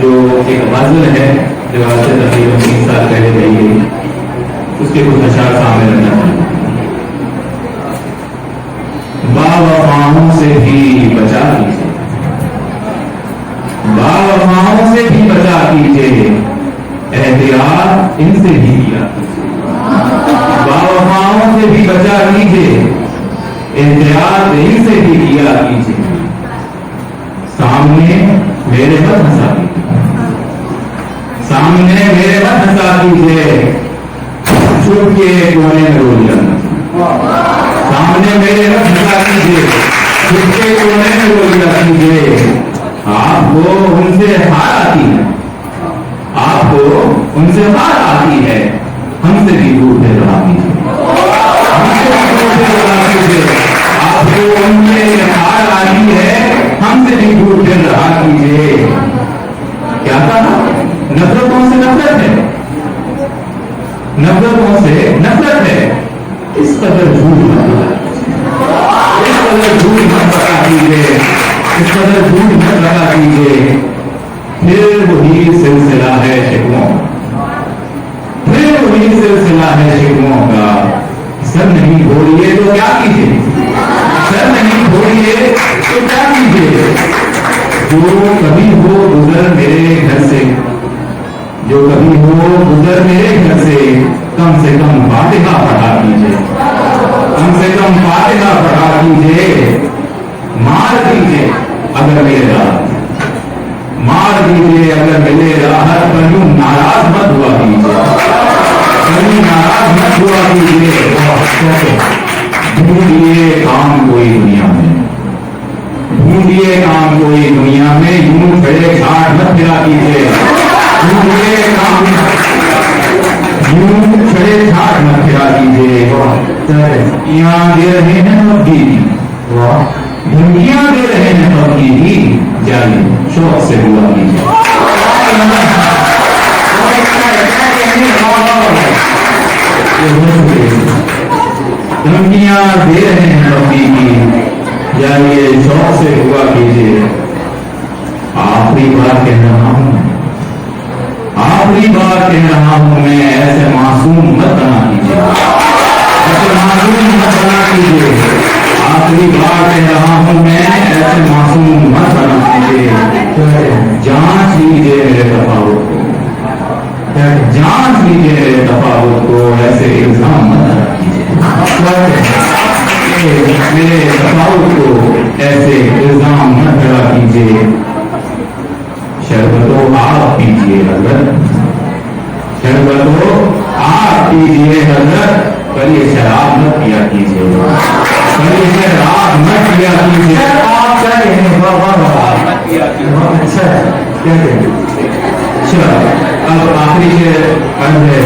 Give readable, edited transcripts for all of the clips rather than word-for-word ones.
जो एक गज़ल है जो आज से तकरीबन 3 साल पहले गई गई, उसके कुछ अशार सामने रखना चाहिए। बावफाओं से भी बचा कीजिए, बावफाओं से भी बचा कीजिए, एहतियात इनसे भी किया कीजिए। बावफाओं से भी बचा कीजिए, एहतियात इनसे भी किया कीजिए। सामने मेरे मत हंसा कीजिए, सामने मेरे मत हंसा कीजिए, चुप के कोने में रो लिया। सामने मेरे मत हंसा कीजिए, चुप के कोने में रो लिया कीजिए। आपको उनसे हार आती है, आपको उनसे हार आती है, हमसे भी दूर से रहा कीजिए, हमसे भी दूर से रहा कीजिए। आपको उनसे हार आती है, हमसे भी दूर से रहा कीजिए। क्या कहा? नफरतों से नफरत है, नफरतों से नफरत है। इस कदर झूठ मत लगा, इस कदर झूठ मत लगा कीजिए, इस कदर झूठ मत लगा कीजिए। फिर वही सिलसिला है शिकवों, फिर वही सिलसिला है शिकवों का। सर नहीं छोड़िए तो क्या कीजिए, सर नहीं छोड़िए तो क्या कीजिए। जो कभी हो गुजर मेरे घर से, जो कभी हो गुजर मेरे घर से, कम से कम फातिहा पढ़ा कीजिए, कम से कम फातिहा पढ़ा कीजिए। मार दीजिए अगर मिले राहत, मार दीजिए अगर मिले राहत, पर यूं नाराज मत हुआ कीजिए, कहीं नाराज मत हुआ कीजिए। ढूंढिए काम कोई दुनिया में, ढूंढिए काम कोई दुनिया में, यूं खड़े घाट मत फिरा कीजिए। ढूंढिए काम, यूं खड़े घाट मत फिरा कीजिए। यहाँ दे रहे हैं अब भी, धमकियां दे रहे हैं अब भी, जाइए शौक से हुआ कीजिए। धमकियां दे रहे हैं अब भी, जाइए शौक से हुआ कीजिए। आखिरी बार कह रहा हूं, आखिरी बार कह रहा हूं मैं, ऐसे मासूम मत बना कीजिए, ऐसे मासूम मत बना कीजिए। आखिरी बार कह रहा हूं मैं, ऐसे मासूम मत बना कीजिए। जांच लीजिए मेरे तफावत को, जांच लीजिए मेरे तफावत को, ऐसे इल्जाम मत लगा कीजिए। मेरे तफावत को ऐसे इल्जाम मत लगा कीजिए। शरबतो आप पीजिए हजरत, शरबतो आप पीजिए हजरत, पर ये शराब मत पिया कीजिए, पर ये शराब मत पिया कीजिए। आप क्या कहें? मत पिया कीजिए। अच्छा क्या कहें? अब आखिरी से अर्ज है,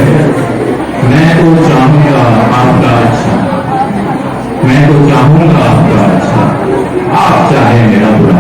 मैं तो चाहूंगा आपका अच्छा, मैं तो चाहूंगा आपका अच्छा, आप चाहे मेरा बुरा।